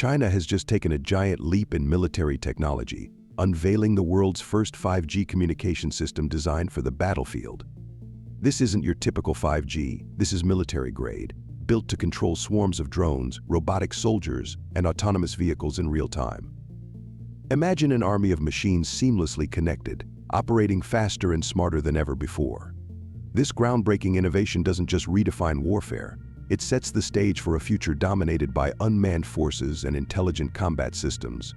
China has just taken a giant leap in military technology, unveiling the world's first 5G communication system designed for the battlefield. This isn't your typical 5G, this is military grade, built to control swarms of drones, robotic soldiers, and autonomous vehicles in real time. Imagine an army of machines seamlessly connected, operating faster and smarter than ever before. This groundbreaking innovation doesn't just redefine warfare, it sets the stage for a future dominated by unmanned forces and intelligent combat systems.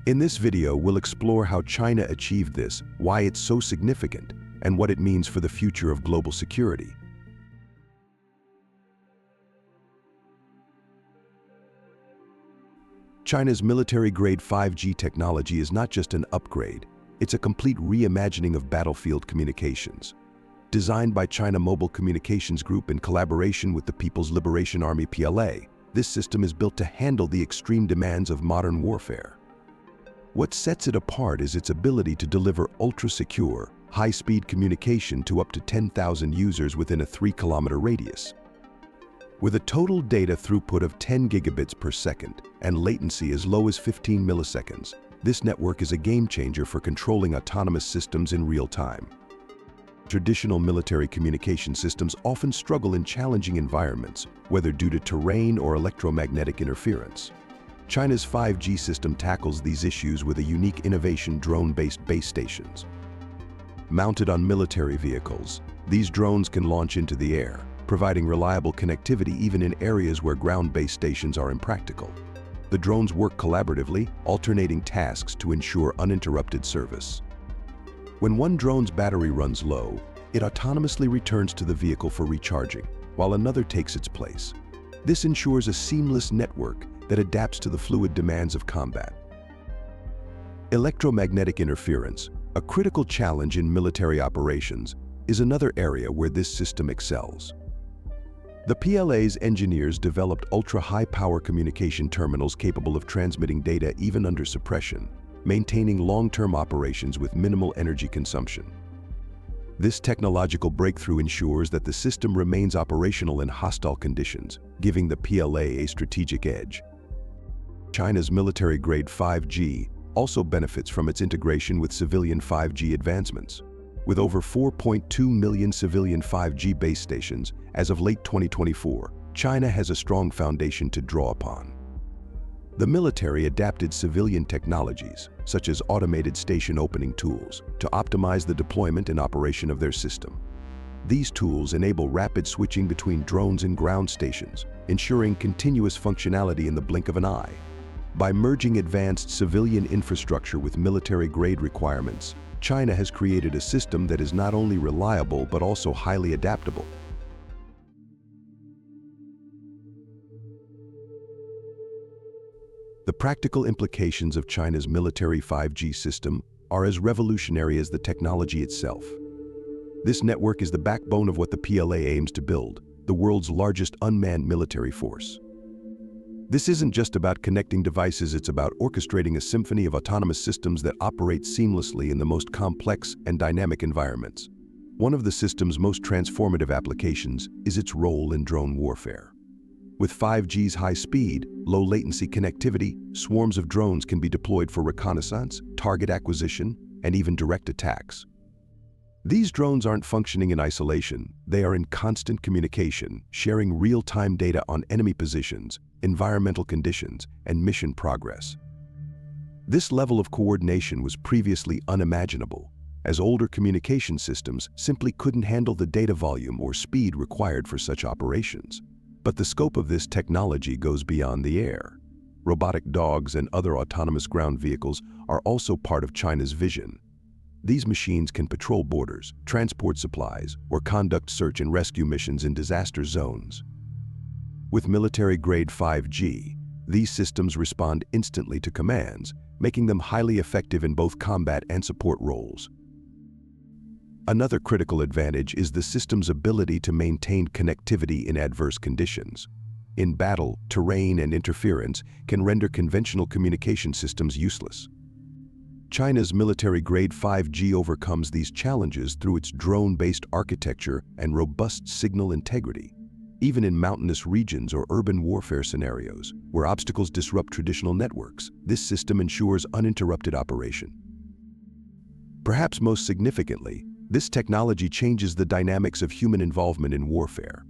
In this video, we'll explore how China achieved this, why it's so significant, and what it means for the future of global security. China's military-grade 5G technology is not just an upgrade, it's a complete reimagining of battlefield communications. Designed by China Mobile Communications Group in collaboration with the People's Liberation Army (PLA, this system is built to handle the extreme demands of modern warfare. What sets it apart is its ability to deliver ultra-secure, high-speed communication to up to 10,000 users within a 3-kilometer radius. With a total data throughput of 10 gigabits per second and latency as low as 15 milliseconds, this network is a game-changer for controlling autonomous systems in real time. Traditional military communication systems often struggle in challenging environments, whether due to terrain or electromagnetic interference. China's 5G system tackles these issues with a unique innovation: drone-based base stations. Mounted on military vehicles, these drones can launch into the air, providing reliable connectivity even in areas where ground-based stations are impractical. The drones work collaboratively, alternating tasks to ensure uninterrupted service. When one drone's battery runs low, it autonomously returns to the vehicle for recharging, while another takes its place. This ensures a seamless network that adapts to the fluid demands of combat. Electromagnetic interference, a critical challenge in military operations, is another area where this system excels. The PLA's engineers developed ultra-high-power communication terminals capable of transmitting data even under suppression, maintaining long-term operations with minimal energy consumption. This technological breakthrough ensures that the system remains operational in hostile conditions, giving the PLA a strategic edge. China's military-grade 5G also benefits from its integration with civilian 5G advancements. With over 4.2 million civilian 5G base stations as of late 2024, China has a strong foundation to draw upon. The military adapted civilian technologies, such as automated station opening tools, to optimize the deployment and operation of their system. These tools enable rapid switching between drones and ground stations, ensuring continuous functionality in the blink of an eye. By merging advanced civilian infrastructure with military-grade requirements, China has created a system that is not only reliable but also highly adaptable. The practical implications of China's military 5G system are as revolutionary as the technology itself. This network is the backbone of what the PLA aims to build, the world's largest unmanned military force. This isn't just about connecting devices, it's about orchestrating a symphony of autonomous systems that operate seamlessly in the most complex and dynamic environments. One of the system's most transformative applications is its role in drone warfare. With 5G's high speed, low latency connectivity, swarms of drones can be deployed for reconnaissance, target acquisition, and even direct attacks. These drones aren't functioning in isolation, they are in constant communication, sharing real-time data on enemy positions, environmental conditions, and mission progress. This level of coordination was previously unimaginable, as older communication systems simply couldn't handle the data volume or speed required for such operations. But the scope of this technology goes beyond the air. Robotic dogs and other autonomous ground vehicles are also part of China's vision. These machines can patrol borders, transport supplies, or conduct search and rescue missions in disaster zones. With military-grade 5G, these systems respond instantly to commands, making them highly effective in both combat and support roles. Another critical advantage is the system's ability to maintain connectivity in adverse conditions. In battle, terrain and interference can render conventional communication systems useless. China's military-grade 5G overcomes these challenges through its drone-based architecture and robust signal integrity. even in mountainous regions or urban warfare scenarios, where obstacles disrupt traditional networks. This system ensures uninterrupted operation. Perhaps most significantly, this technology changes the dynamics of human involvement in warfare.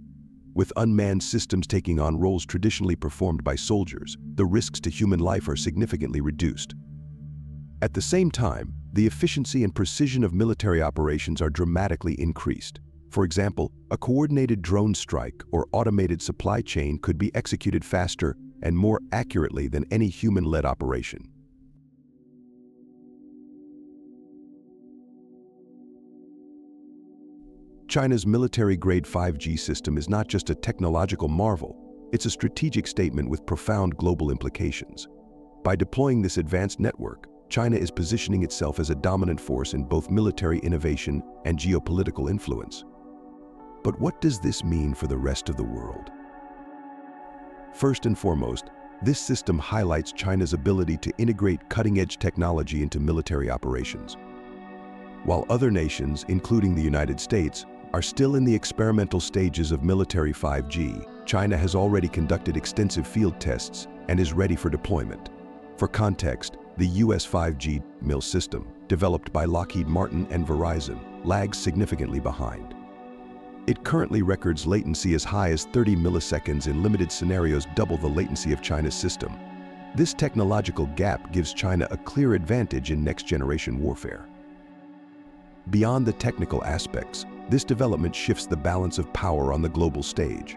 With unmanned systems taking on roles traditionally performed by soldiers, the risks to human life are significantly reduced. At the same time, the efficiency and precision of military operations are dramatically increased. For example, a coordinated drone strike or automated supply chain could be executed faster and more accurately than any human-led operation. China's military-grade 5G system is not just a technological marvel, it's a strategic statement with profound global implications. By deploying this advanced network, China is positioning itself as a dominant force in both military innovation and geopolitical influence. But what does this mean for the rest of the world? First and foremost, this system highlights China's ability to integrate cutting-edge technology into military operations. While other nations, including the United States, are still in the experimental stages of military 5G, China has already conducted extensive field tests and is ready for deployment. For context, the US 5G MIL system, developed by Lockheed Martin and Verizon, lags significantly behind. It currently records latency as high as 30 milliseconds in limited scenarios, double the latency of China's system. This technological gap gives China a clear advantage in next-generation warfare. Beyond the technical aspects, this development shifts the balance of power on the global stage.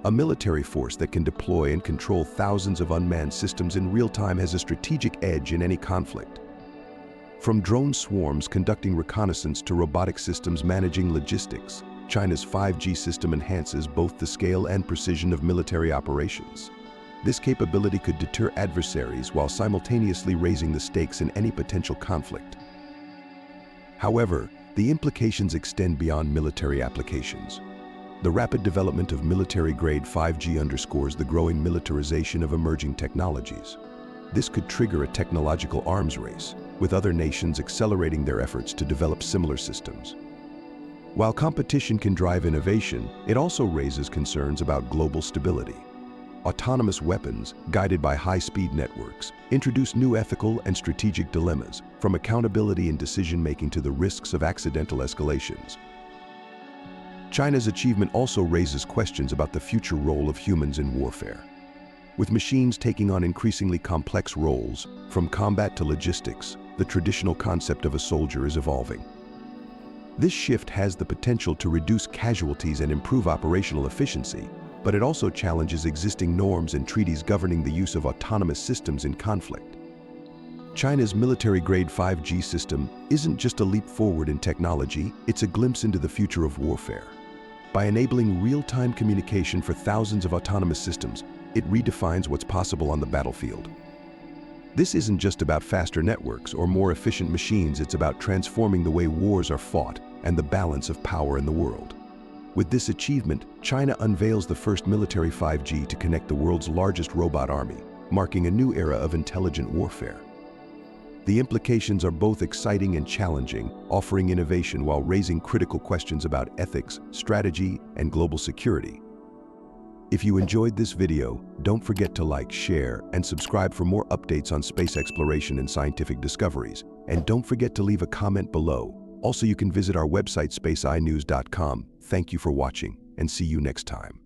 A military force that can deploy and control thousands of unmanned systems in real time has a strategic edge in any conflict. From drone swarms conducting reconnaissance to robotic systems managing logistics, China's 5G system enhances both the scale and precision of military operations. This capability could deter adversaries while simultaneously raising the stakes in any potential conflict. However, the implications extend beyond military applications. The rapid development of military-grade 5G underscores the growing militarization of emerging technologies. This could trigger a technological arms race, with other nations accelerating their efforts to develop similar systems. While competition can drive innovation, it also raises concerns about global stability. Autonomous weapons, guided by high-speed networks, introduce new ethical and strategic dilemmas, from accountability in decision-making to the risks of accidental escalations. China's achievement also raises questions about the future role of humans in warfare. With machines taking on increasingly complex roles, from combat to logistics, the traditional concept of a soldier is evolving. This shift has the potential to reduce casualties and improve operational efficiency, but it also challenges existing norms and treaties governing the use of autonomous systems in conflict. China's military-grade 5G system isn't just a leap forward in technology, it's a glimpse into the future of warfare. By enabling real-time communication for thousands of autonomous systems, it redefines what's possible on the battlefield. This isn't just about faster networks or more efficient machines, it's about transforming the way wars are fought and the balance of power in the world. With this achievement, China unveils the first military 5G to connect the world's largest robot army, marking a new era of intelligent warfare. The implications are both exciting and challenging, offering innovation while raising critical questions about ethics, strategy, and global security. If you enjoyed this video, don't forget to like, share, and subscribe for more updates on space exploration and scientific discoveries. And don't forget to leave a comment below. Also, you can visit our website spaceinews.com. Thank you for watching, and see you next time.